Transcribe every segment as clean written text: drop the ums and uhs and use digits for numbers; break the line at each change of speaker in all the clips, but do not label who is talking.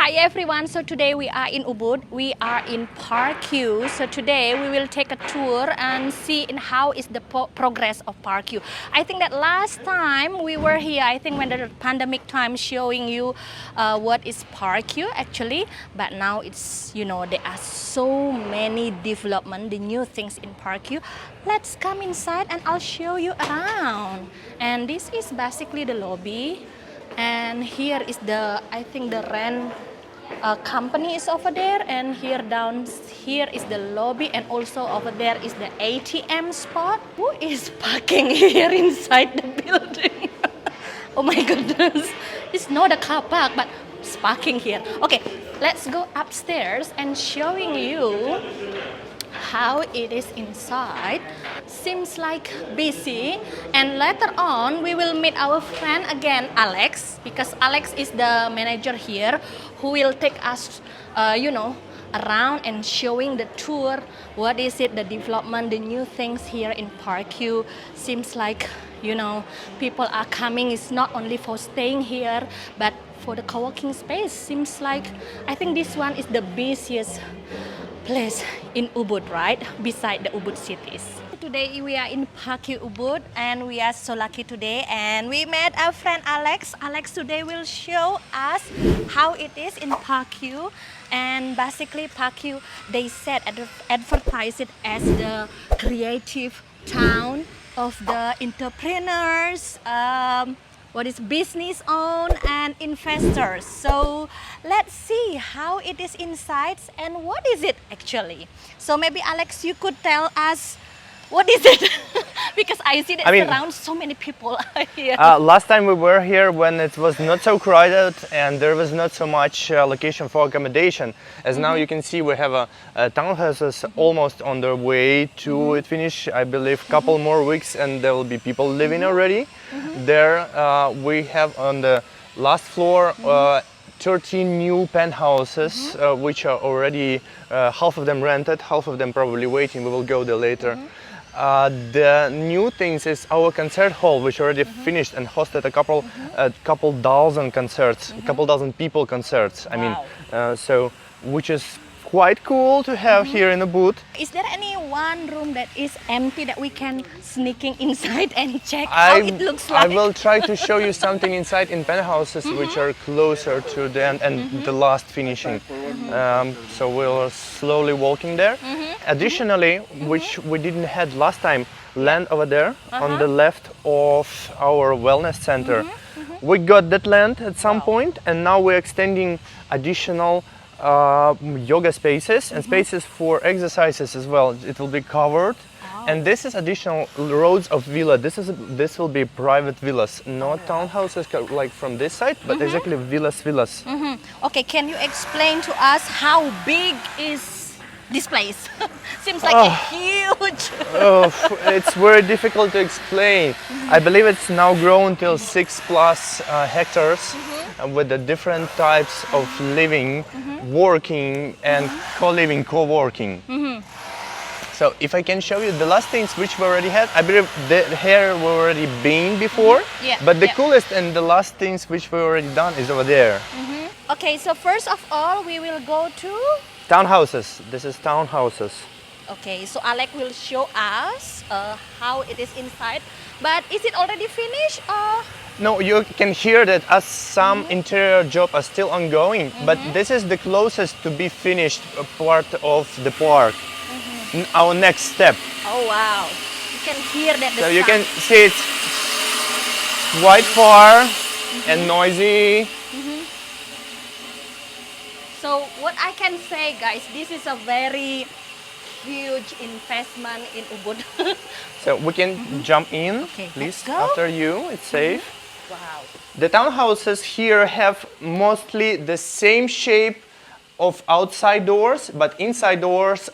Hi everyone, so today we are in Ubud, we are in ParQ. So today we will take a tour and see in how is the progress of ParQ. I think that last time we were here, I think when the pandemic time showing you what is ParQ actually, but now it's, there are so many development, the new things in ParQ. Let's come inside and I'll show you around. And this is basically the lobby. And here is I think the rent company is over there, and here is the lobby, and also over there is the ATM spot. Who is parking here inside the building? Oh my goodness, it's not a car park, but it's parking here. Okay, let's go upstairs and showing you how it is inside. Seems like busy, and later on we will meet our friend again, Alex, because Alex is the manager here who will take us around and showing the tour. What is it, the development, the new things here in ParQ. Seems like people are coming. It's not only for staying here but for the co-working space. Seems like I think this one is the busiest place in Ubud, right? Beside the Ubud cities. Today we are in ParQ Ubud, and we are so lucky today, and we met our friend Alex. Alex today will show us how it is in ParQ. And basically ParQ, they said advertise it as the creative town of the entrepreneurs, what is business owned and investors. So let's see how it is inside and what is it actually. So maybe Alex, you could tell us what is it? Because I see that around so many people here.
Last time we were here when it was not so crowded and there was not so much location for accommodation. As now you can see, we have a townhouses almost on their way to it finish. I believe couple more weeks and there will be people living already. There we have on the last floor 13 new penthouses, which are already half of them rented, half of them probably waiting. We will go there later. The new things is our concert hall, which already finished and hosted a couple dozen concerts, a couple dozen people concerts. I mean, so which is quite cool to have here in Ubud.
Is there any one room that is empty that we can sneaking inside and check how it looks like?
I will try to show you something inside in penthouses which are closer to the end and the last finishing. So we're slowly walking there. Additionally, which we didn't had last time, land over there on the left of our wellness center. We got that land at some point, and now we're extending additional yoga spaces and spaces for exercises as well. It will be covered. And this is additional roads of villa. This will be private villas, not townhouses like from this side, but exactly villas.
Okay, can you explain to us how big is this place? Seems like a huge.
It's very difficult to explain. I believe it's now grown till 6+ hectares with the different types of living, working and co-living, co-working. So if I can show you the last things which we already had, I believe here we already been before, but the coolest and the last things which we already done is over there.
Okay, so first of all we will go to
townhouses. This is townhouses.
Okay, so Alex will show us how it is inside. But is it already finished or?
No, you can hear that as some interior job are still ongoing, but this is the closest to be finished part of the park. Our next step.
Oh wow, you can hear that.
So you can see it's quite far and noisy.
So what I can say, guys, this is a very huge investment in Ubud.
So we can jump in, please, after you, it's safe.
Wow.
The townhouses here have mostly the same shape of outside doors, but inside doors,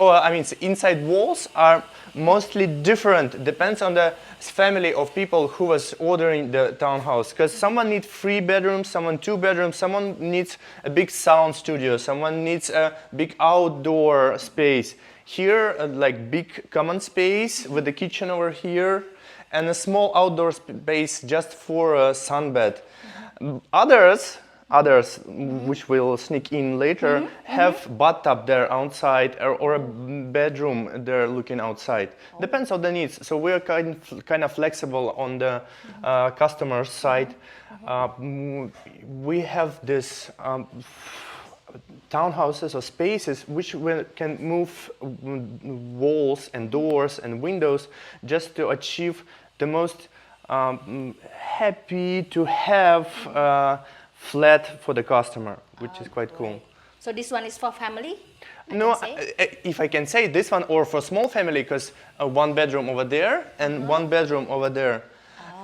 inside walls are mostly different. Depends on the family of people who was ordering the townhouse. Because someone needs 3 bedrooms, someone 2 bedrooms, someone needs a big sound studio, someone needs a big outdoor space. Here, like big common space with the kitchen over here and a small outdoor space just for a sunbed. Others others, which will sneak in later, have bathtub there outside or a bedroom there looking outside. Depends on the needs. So we are kind of flexible on the customer side. We have this townhouses or spaces which can move walls and doors and windows just to achieve the most happy to have flat for the customer, which is quite cool.
So this one is for family?
No, if I can say this one, or for small family, because one bedroom over there and one bedroom over there,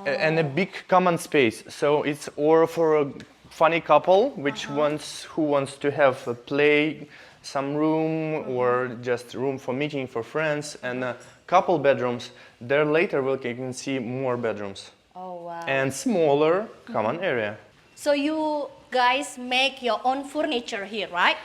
and a big common space. So it's or for a funny couple who wants to have a play, some room, or just room for meeting for friends, and a couple bedrooms. There later you can see more bedrooms.
Oh wow!
And smaller common area.
So you guys make your own furniture here, right?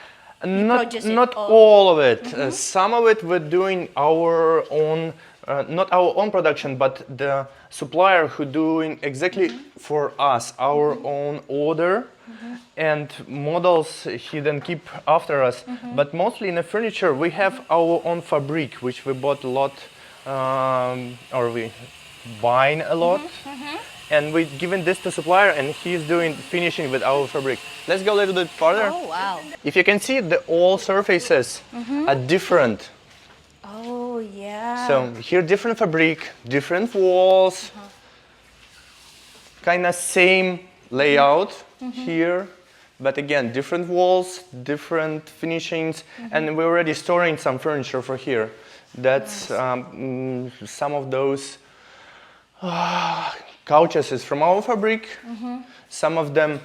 Not all of it. Some of it we're doing our own, not our own production, but the supplier who doing exactly for us our own order and models he then keep after us. But mostly in the furniture we have our own fabric, which we bought a lot, or we buying a lot. And we given this to supplier, and he's doing finishing with our fabric. Let's go a little bit further.
Oh wow!
If you can see, all surfaces are different.
Oh yeah.
So here different fabric, different walls, kind of same layout here, but again different walls, different finishings, and we're already storing some furniture for here. That's some of those. Couches is from our fabric. Some of them,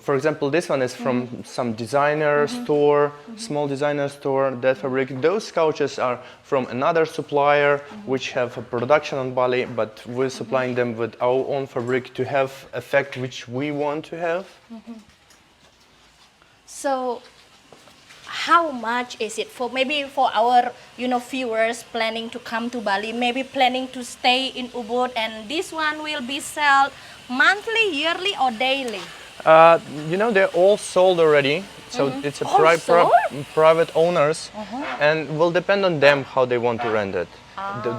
for example, this one is from some designer store, small designer store, that fabric. Those couches are from another supplier, which have a production on Bali, but we're supplying them with our own fabric to have effect which we want to have.
So how much is it for maybe for our viewers planning to come to Bali, maybe planning to stay in Ubud, and this one will be sold monthly, yearly, or daily?
They're all sold already, so it's a private owners, and will depend on them how they want to rent it.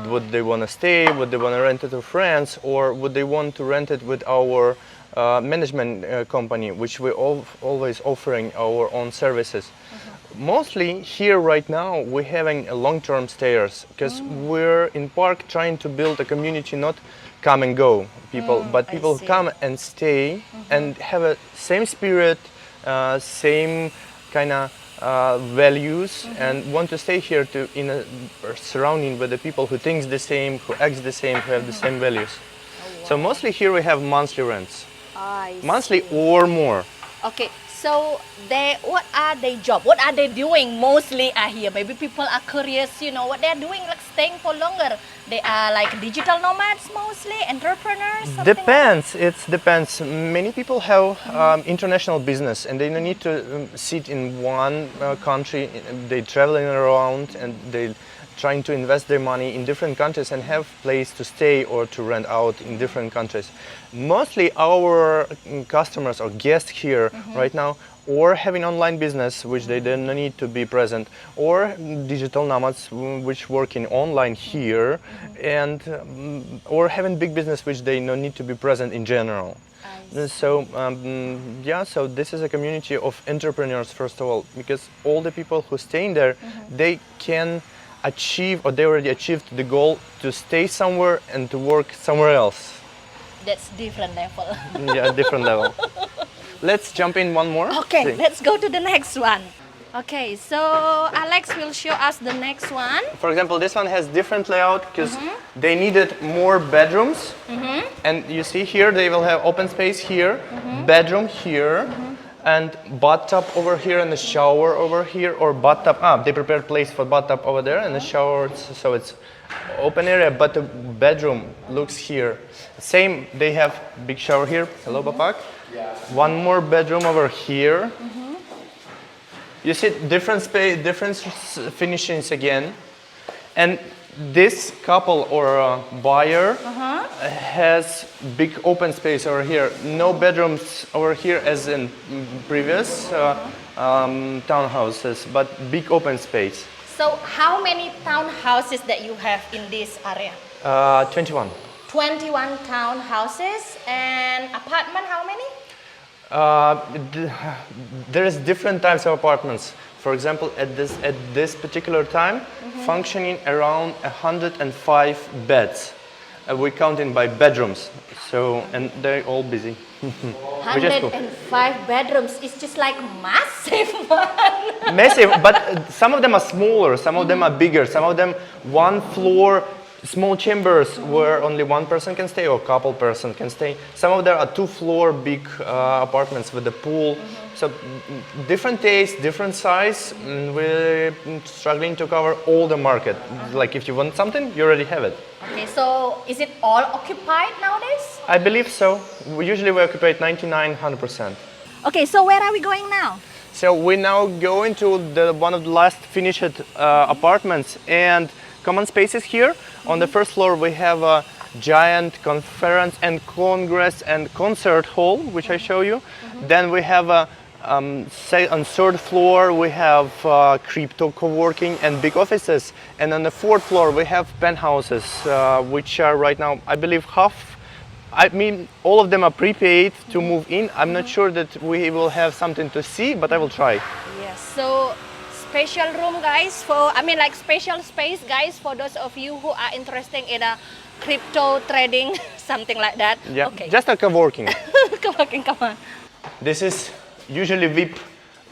Would they want to stay? Would they want to rent it to friends, or would they want to rent it with our management company, which we're always offering our own services. Mostly here right now we're having a long-term stayers, because we're in ParQ trying to build a community, not come and go people, but people who come and stay and have a same spirit, same kind of values, and want to stay here in a surrounding with the people who thinks the same, who acts the same, who have the same values. So mostly here we have monthly rents, monthly or more.
Okay, so what are their job? What are they doing mostly are here? Maybe people are curious, what they're doing, like staying for longer. They are like digital nomads mostly, entrepreneurs?
Depends, it depends. Many people have international business and they don't need to sit in one country. They're traveling around and they're trying to invest their money in different countries and have place to stay or to rent out in different countries. Mostly our customers or guests here right now, or having online business which they don't need to be present, or digital nomads which working online here, and or having big business which they don't need to be present in general. So so this is a community of entrepreneurs first of all, because all the people who stay in there, they can achieve, or they already achieved the goal to stay somewhere and to work somewhere else.
That's different level.
Yeah, different level. Let's jump in one more.
Okay, let's go to the next one. Okay, so Alex will show us the next one.
For example, this one has different layout because they needed more bedrooms. And you see here, they will have open space here, bedroom here, and bathtub over here and the shower over here, or bathtub, they prepared place for bathtub over there and the shower, so it's open area, but the bedroom looks here. Same, they have big shower here. Hello, Bapak. One more bedroom over here. You see different space, different finishings again. And this couple or buyer has big open space over here. No bedrooms over here as in previous townhouses, but big open space.
So how many townhouses that you have in this area?
21.
21 townhouses, and apartment how many?
There is different types of apartments. For example, at this particular time, functioning around 105 beds. We counting by bedrooms, so and they're all busy.
105 bedrooms is just like massive one.
Massive, but some of them are smaller, some of them are bigger, some of them one floor, small chambers where only one person can stay or a couple person can stay. Some of them are 2-floor big apartments with a pool. So different taste, different size. We're struggling to cover all the market. Like if you want something, you already have it.
Okay, so is it all occupied nowadays?
I believe so. We occupy 99-100%.
Okay, so where are we going now?
So we now go into one of the last finished apartments and common spaces here. On the first floor we have a giant conference and congress and concert hall, which I show you. Then we have on third floor we have crypto co-working and big offices. And on the fourth floor we have penthouses, which are right now, I believe, all of them are prepaid to move in. I'm not sure that we will have something to see, but I will try.
Yes, so special room, guys, like special space, guys, for those of you who are interested in a crypto trading, something like that.
Yeah,
okay.
Just a co-working.
Co-working, come on.
This is usually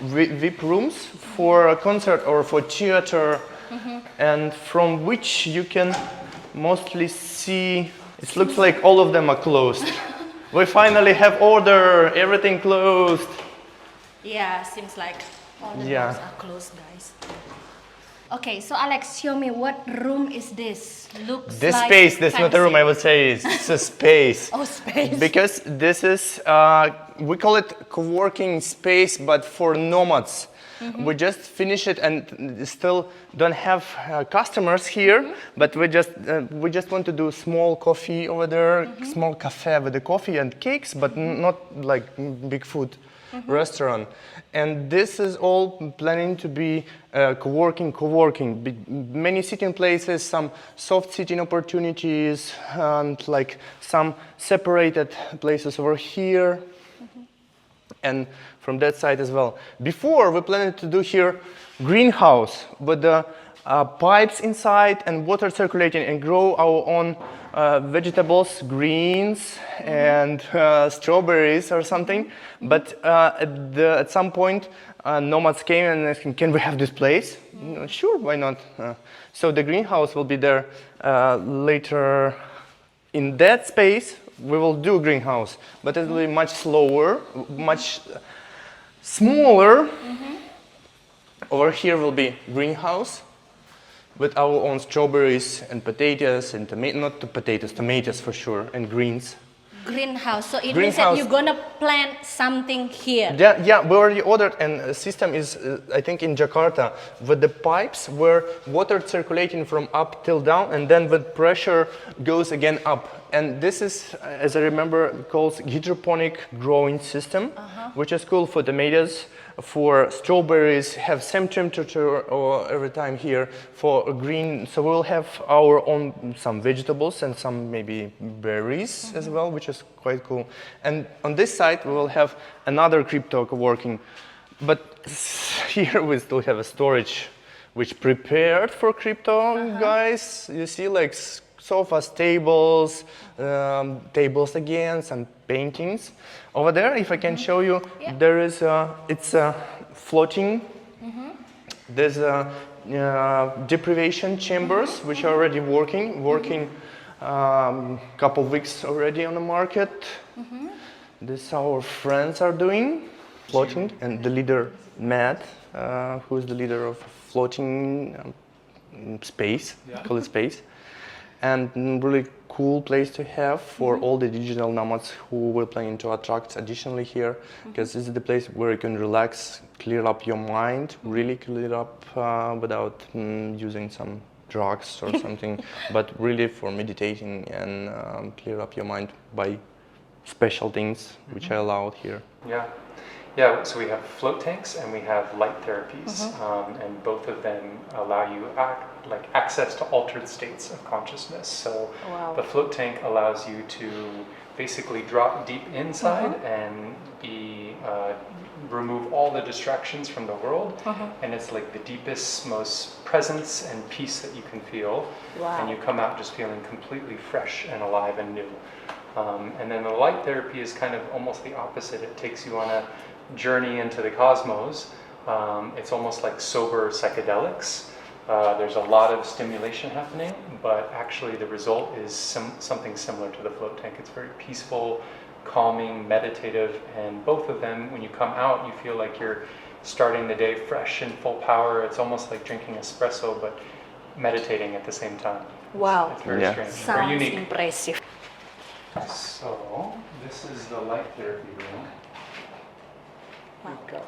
VIP rooms for a concert or for theater, and from which you can mostly see, it looks like all of them are closed. We finally have order, everything closed.
Yeah, seems like all the doors are closed, guys. Okay, so Alex, show me what room is this?
This like space, that's not a room, I would say it's a space.
Oh, space.
Because this is, we call it co-working space, but for nomads. We just finished it and still don't have customers here, but we just want to do small coffee over there, small cafe with the coffee and cakes, but not like big food restaurant. And this is all planning to be co-working. Many sitting places, some soft sitting opportunities, and like some separated places over here. And from that side as well. Before, we planned to do here greenhouse with the pipes inside and water circulating and grow our own vegetables, greens and strawberries or something. But at some point, nomads came and asked, can we have this place? Sure, why not? So the greenhouse will be there later. In that space, we will do greenhouse, but it will be much slower, much smaller. Over here will be greenhouse with our own strawberries and potatoes and tomatoes for sure, and greens.
Greenhouse, so it means that you're gonna plant something here.
Yeah, we already ordered, and the system is, I think, in Jakarta, with the pipes where water circulating from up till down, and then with pressure goes again up. And this is, as I remember, called hydroponic growing system, which is cool for tomatoes, for strawberries, have same temperature or every time here. For green, so we'll have our own some vegetables and some maybe berries as well, which is quite cool. And on this side we will have another crypto co-working, but here we still have a storage which prepared for crypto guys. You see, like sofas, tables, tables again, some paintings. Over there, if I can show you, there is it's floating. There's deprivation chambers which are already working couple of weeks already on the market. This our friends are doing floating, and the leader Matt, who is the leader of floating space, call it space. And really cool place to have for all the digital nomads who we're planning to attract additionally here, because this is the place where you can relax, clear up your mind, really clear up without using some drugs or something, but really for meditating and clear up your mind by special things which are allowed here.
Yeah. Yeah, so we have float tanks and we have light therapies, and both of them allow you access to altered states of consciousness. So the float tank allows you to basically drop deep inside and remove all the distractions from the world, and it's like the deepest, most presence and peace that you can feel, and you come out just feeling completely fresh and alive and new. And then the light therapy is kind of almost the opposite. It takes you on a journey into the cosmos. It's almost like sober psychedelics. There's a lot of stimulation happening, but actually the result is something similar to the float tank. It's very peaceful, calming, meditative, and both of them, when you come out, you feel like you're starting the day fresh and full power. It's almost like drinking espresso, but meditating at the same time.
Wow.
It's very strange, very
Sounds
unique.
impressive.
So, this is the light therapy room. We've got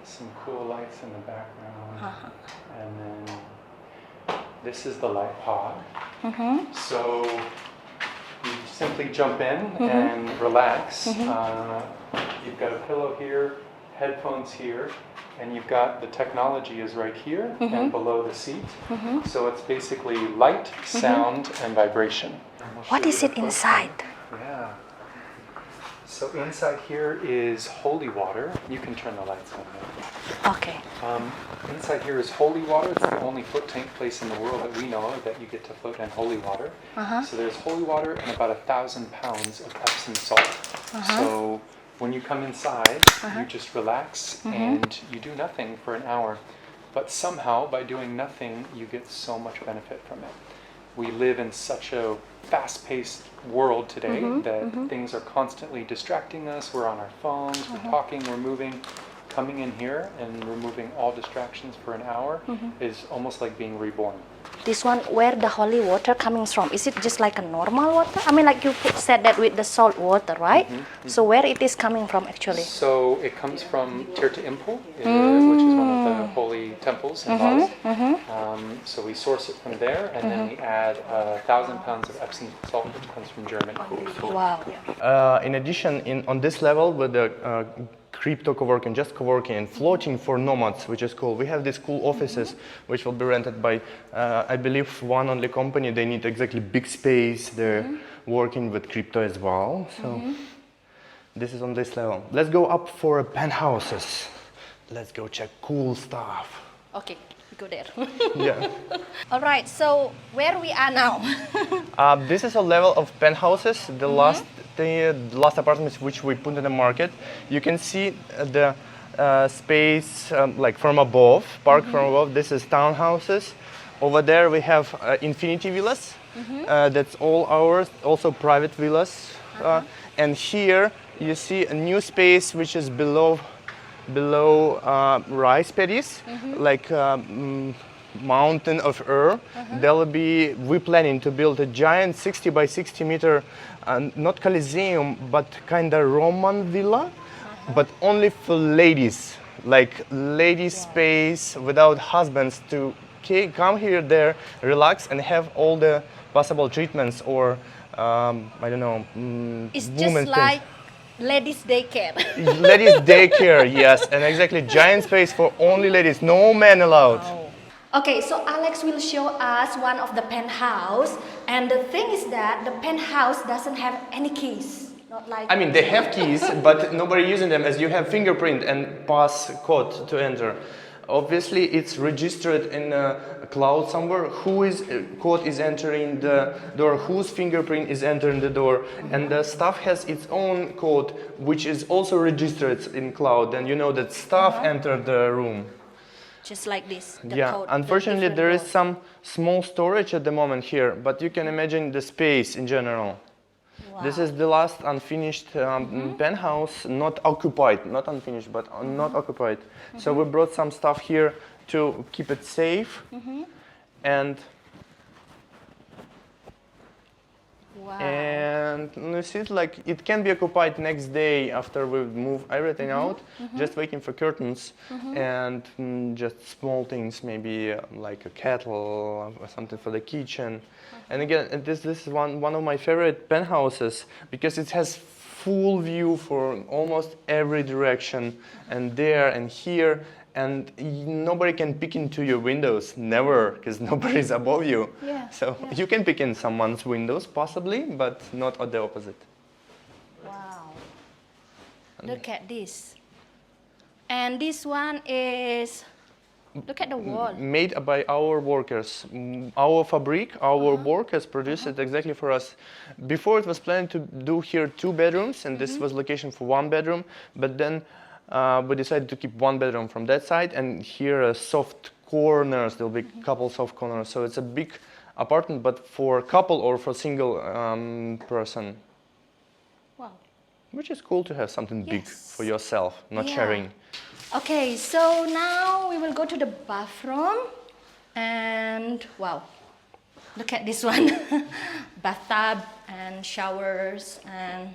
some cool lights in the background. And then this is the light pod. So, you simply jump in and relax. You've got a pillow here, headphones here, and you've got the technology is right here and below the seat. So it's basically light, sound, and vibration.
What is it inside?
Yeah. So inside here is holy water. You can turn the lights on now.
Okay.
Inside here is holy water. It's the only float tank place in the world that we know of that you get to float in holy water. So there's holy water and about 1,000 pounds of Epsom salt. So when you come inside, you just relax and you do nothing for an hour. But somehow, by doing nothing, you get so much benefit from it. We live in such a fast-paced world today that things are constantly distracting us. We're on our phones, we're talking, we're moving. Coming in here and removing all distractions for an hour is almost like being reborn.
This one, where the holy water coming from? Is it just like a normal water? I mean, like you said that with the salt water, right? So where it is coming from actually?
So it comes from Tirta Impul, which is one of the holy temples in Bali. So we source it from there, and then we add 1,000 pounds of Epsom salt, which comes from Germany.
Wow.
In addition, on this level with the crypto coworking, just coworking and floating for nomads, which is cool. We have these cool offices which will be rented by, I believe, one only company. They need exactly big space. They're working with crypto as well. So this is on this level. Let's go up for penthouses. Let's go check cool stuff.
Okay, we go there.
Yeah.
All right, so where we are now?
This is a level of penthouses. The last apartments which we put in the market. You can see the space like from above, park from above. This is townhouses. Over there we have infinity villas. That's all ours, also private villas. And here you see a new space which is below rice paddies, like mountain of earth. We're planning to build a giant 60 by 60 meter, not Coliseum, but kind of Roman villa, but only for ladies, like ladies space without husbands to come here, there, relax and have all the possible treatments or, I don't know,
It's just like ladies daycare.
Ladies daycare, yes, and exactly giant space for only ladies, no men allowed.
Wow. Okay, so Alex will show us one of the penthouse, and the thing is that the penthouse doesn't have any keys. Not like
I mean, they have keys, but nobody using them as you have fingerprint and pass code to enter. Obviously, it's registered in a cloud somewhere. Whose code is entering the door, whose fingerprint is entering the door, and the staff has its own code, which is also registered in cloud. And you know that staff entered the room.
Just like this.
Yeah,
code,
unfortunately there is
doors.
some small storage at the moment here, but you can imagine the space in general.
Wow.
This is the last unfinished penthouse, not occupied, not unfinished, but not occupied. So we brought some stuff here to keep it safe. And
Wow.
And you see it, like it can be occupied next day after we move everything out, just waiting for curtains and just small things, maybe like a kettle or something for the kitchen. And again, this is one of my favorite penthouses because it has full view for almost every direction, and there and here. And nobody can peek into your windows, never, because nobody is above you.
Yeah,
So
yeah.
you can peek in someone's windows, possibly, but not at the opposite.
Wow. Look at this. And this one is, look at the wall.
Made by our workers. Our fabric, our workers produce it exactly for us. Before it was planned to do here 2 bedrooms, and this was location for 1 bedroom, but then we decided to keep 1 bedroom from that side, and here soft corners, there'll be a couple soft corners. So it's a big apartment, but for a couple or for a single person.
Wow.
Which is cool to have something big
Yes.
for yourself, not
Yeah.
sharing.
Okay, so now we will go to the bathroom. And wow, look at this one. Bathtub and showers, and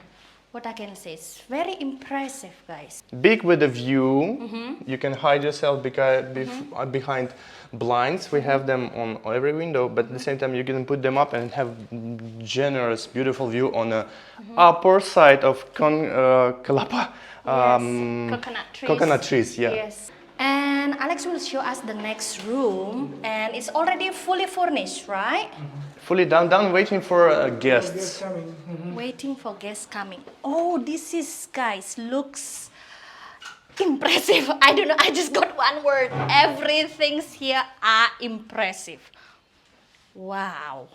what I can say, it's very impressive, guys.
Big with a view. You can hide yourself behind blinds. We have them on every window, but at the same time you can put them up and have generous, beautiful view on the upper side of Kalapa.
Coconut trees.
Yeah.
Yes. And Alex will show us the next room, and it's already fully furnished, right?
Fully down, waiting for guests.
Waiting for guests coming. Oh, this is, guys, looks impressive. I don't know, I just got one word. Everything's here are impressive. Wow.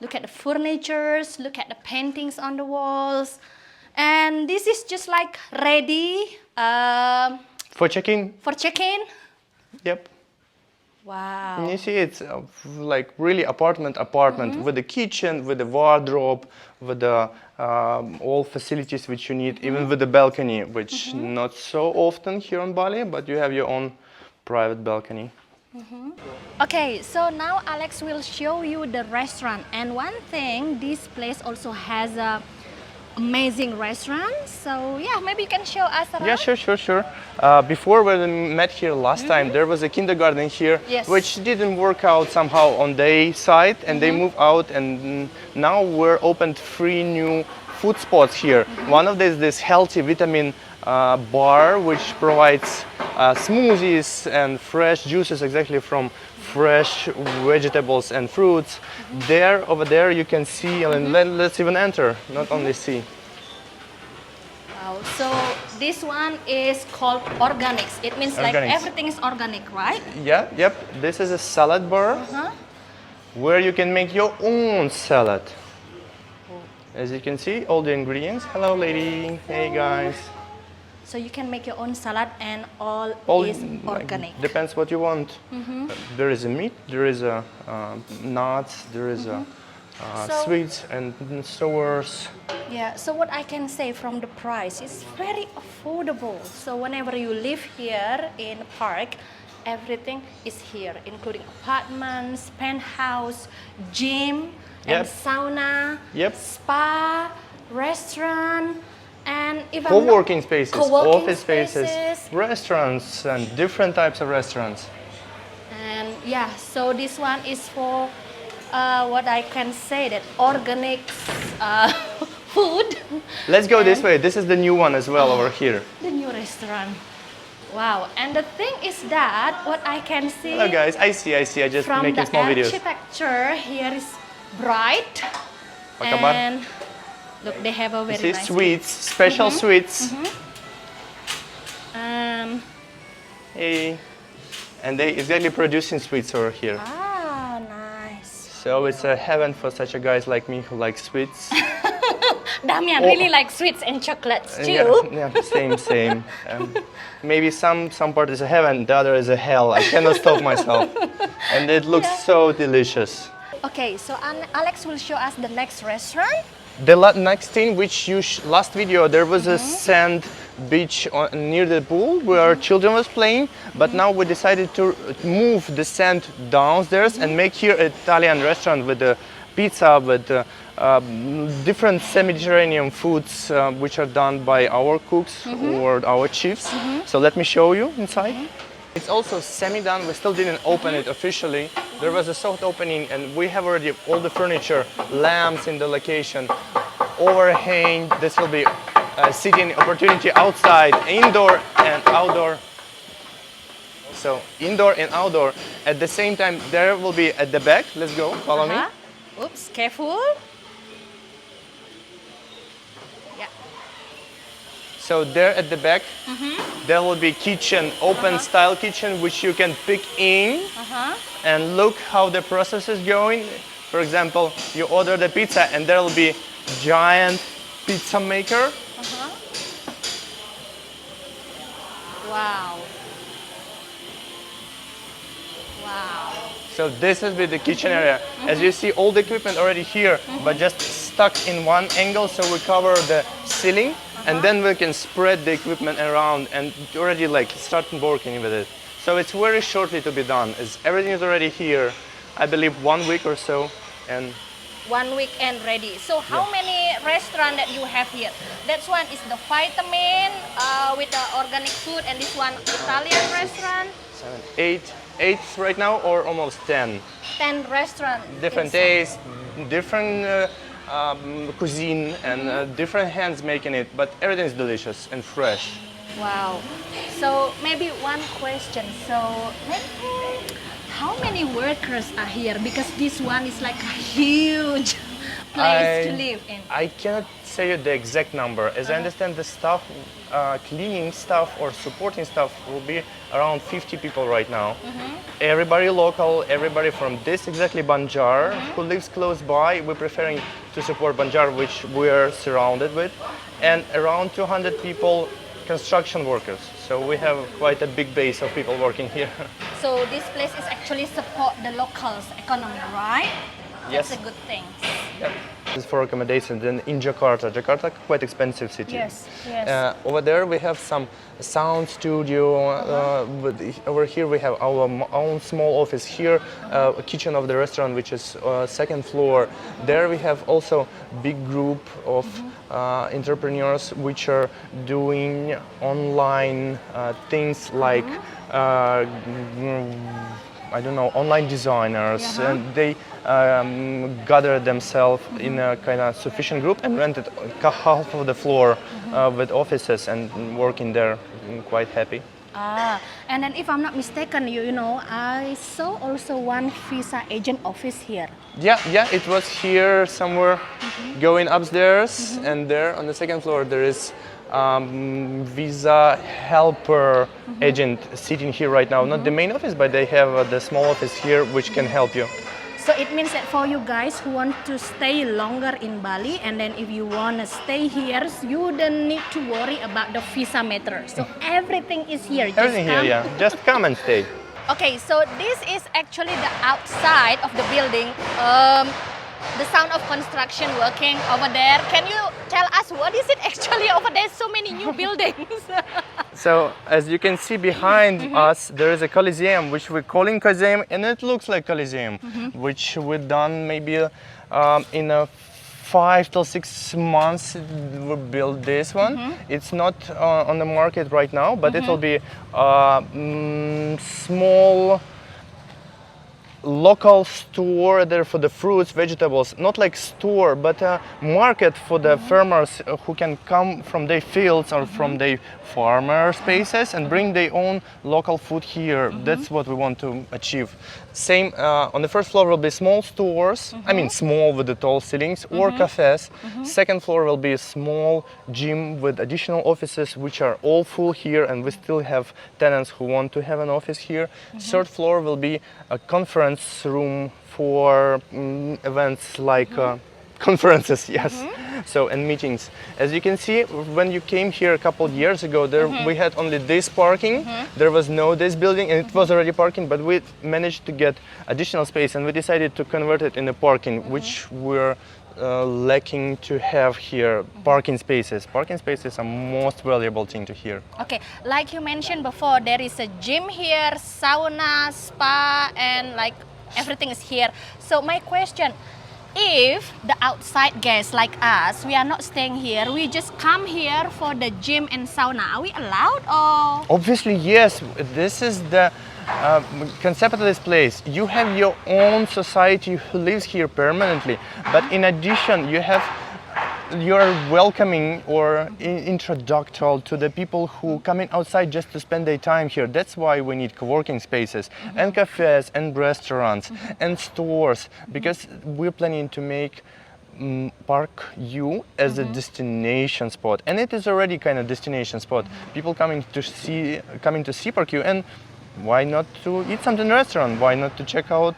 Look at the furnitures, look at the paintings on the walls. And this is just like ready
For check-in?
for check-in.
Yep.
Wow.
And you see, it's like really apartment with the kitchen, with the wardrobe, with the all facilities which you need, even with the balcony, which not so often here on Bali, but you have your own private balcony.
Okay, so now Alex will show you the restaurant. And one thing, this place also has a amazing restaurant. So yeah, maybe you can show us around.
Yeah, sure. Before when we met here last time, there was a kindergarten here,
Yes.
which didn't work out somehow on their side, and they moved out, and now we're opened 3 new food spots here. One of these, this healthy vitamin bar, which provides smoothies and fresh juices exactly from fresh vegetables and fruits. There, over there, you can see, and let's even enter, not only see.
Wow, so this one is called organics. It means like
Organics.
everything is organic, right?
Yeah, yep. This is a salad bar where you can make your own salad. As you can see, all the ingredients. Hello, lady. Hey, guys.
So you can make your own salad, and all is organic.
Depends what you want. There is a meat, there is a nuts, there is a
So-
sweets and sours.
Yeah, so what I can say from the price, it's very affordable. So whenever you live here in Park, everything is here, including apartments, penthouse, gym, and
Yep.
sauna,
Yep.
spa, restaurant, and even
Co-working spaces,
co-working
office spaces, restaurants, and different types of restaurants.
And yeah, so this one is for what I can say, that organic food.
Let's go this way. This is the new one as well over here.
The new restaurant. Wow, and the thing is that what I can see
Hello, guys. I see. I just
from
making
the
small videos.
architecture here is bright.
Apa kabar?
And look, they have a very
This is
nice
sweets, special sweets. Hey, and they exactly producing sweets over here.
Ah, nice.
So it's a heaven for such a guys like me who like sweets.
Damian really likes sweets and chocolates too.
Yeah, same. Maybe some part is a heaven, the other is a hell. I cannot stop myself, and it looks so delicious.
Okay, so Alex will show us the next restaurant.
The next thing, which you last video, there was a sand beach near the pool where children was playing, but now we decided to move the sand downstairs and make here an Italian restaurant with the pizza, with different semi-Mediterranean foods which are done by our cooks or our chefs. So let me show you inside. It's also semi-done. We still didn't open it officially. There was a soft opening and we have already all the furniture, lamps in the location, overhang. This will be a sitting opportunity outside, indoor and outdoor. So indoor and outdoor. At the same time, there will be at the back. Let's go, follow me.
Oops, careful. Yeah.
So there at the back, there will be kitchen, open style kitchen, which you can pick in and look how the process is going. For example, you order the pizza and there will be giant pizza maker.
Wow. Wow.
So this will be the kitchen area. As you see, all the equipment already here, but just stuck in one angle, so we cover the ceiling, and then we can spread the equipment around and already like start working with it. So it's very shortly to be done. Everything is already here, I believe 1 week or so, and
1 week and ready. So how many restaurants that you have here? That one is the vitamin with the organic food, and this one Italian restaurant.
7, 8 right now, or almost 10.
10 restaurants.
Different tastes, different cuisine, and different hands making it, but everything is delicious and fresh.
Wow. So maybe one question. So how many workers are here? Because this one is like a huge place to live in.
I cannot say you the exact number. As I understand, the staff, cleaning staff or supporting staff will be around 50 people right now. Everybody local, everybody from this exactly Banjar who lives close by. We're preferring to support Banjar, which we are surrounded with, and around 200 people, construction workers. So we have quite a big base of people working here.
So this place is actually support the locals' economy, right?
Yes.
That's a good thing.
Yep. This is for accommodation. Then in Jakarta, quite expensive city.
Yes, yes.
Over there we have some sound studio. Over here we have our own small office. Here, a kitchen of the restaurant, which is second floor. There we have also big group of entrepreneurs which are doing online things like I don't know, online designers, and they gather themselves in a kind of sufficient group and rented half of the floor with offices and working there, quite happy.
And then if I'm not mistaken, you know, I saw also one visa agent office here.
Yeah, it was here somewhere, going upstairs, and there on the second floor there is visa helper agent sitting here right now. Not the main office, but they have the small office here which can help you.
So it means that for you guys who want to stay longer in Bali, and then if you want to stay here, you don't need to worry about the visa matter. So everything is here.
Everything here, yeah. Just come and stay.
Okay, so this is actually the outside of the building. The sound of construction working over there. Can you tell us what is it actually over there? So many new buildings.
So as you can see behind us, there is a Coliseum, which we're calling Coliseum, and it looks like Coliseum, which we've done maybe in a 5 to 6 months we built this one. It's not on the market right now, but it will be small local store there for the fruits, vegetables, not like store, but a market for the farmers who can come from their fields or from their farmer spaces and bring their own local food here. That's what we want to achieve. Same, on the first floor will be small stores, I mean small with the tall ceilings, or cafes. Second floor will be a small gym with additional offices, which are all full here, and we still have tenants who want to have an office here. Third floor will be a conference room for events like conferences, yes. So, and meetings. As you can see, when you came here a couple of years ago, there we had only this parking. There was no this building, and it was already parking, but we managed to get additional space, and we decided to convert it into parking, which we're lacking to have here. Parking spaces. Parking spaces are most valuable thing to here.
Okay, like you mentioned before, there is a gym here, sauna, spa, and like everything is here. So my question, if the outside guests like us, we are not staying here, we just come here for the gym and sauna, are we allowed or?
Obviously, yes. This is the concept of this place. You have your own society who lives here permanently, but in addition, you're welcoming or introductory to the people who come in outside just to spend their time here. That's why we need co-working spaces and cafes and restaurants and stores, because we're planning to make ParQ as a destination spot, and it is already kind of destination spot. People coming to see ParQ, and why not to eat something in a restaurant? Why not to check out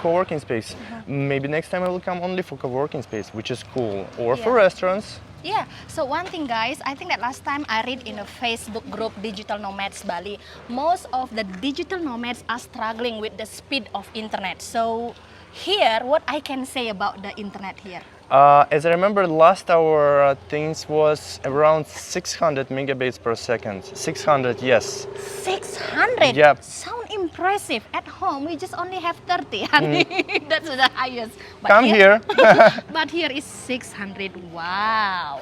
co-working space? Maybe next time I will come only for co-working space, which is cool, or for restaurants.
Yeah, so one thing guys, I think that last time I read in a Facebook group, Digital Nomads Bali, most of the digital nomads are struggling with the speed of internet. So here, what I can say about the internet here?
As I remember, last our things was around 600 megabytes per second. 600, yes.
600?
Yep.
Sound impressive. At home, we just only have 30. That's the highest. But
Come here.
But here is 600. Wow.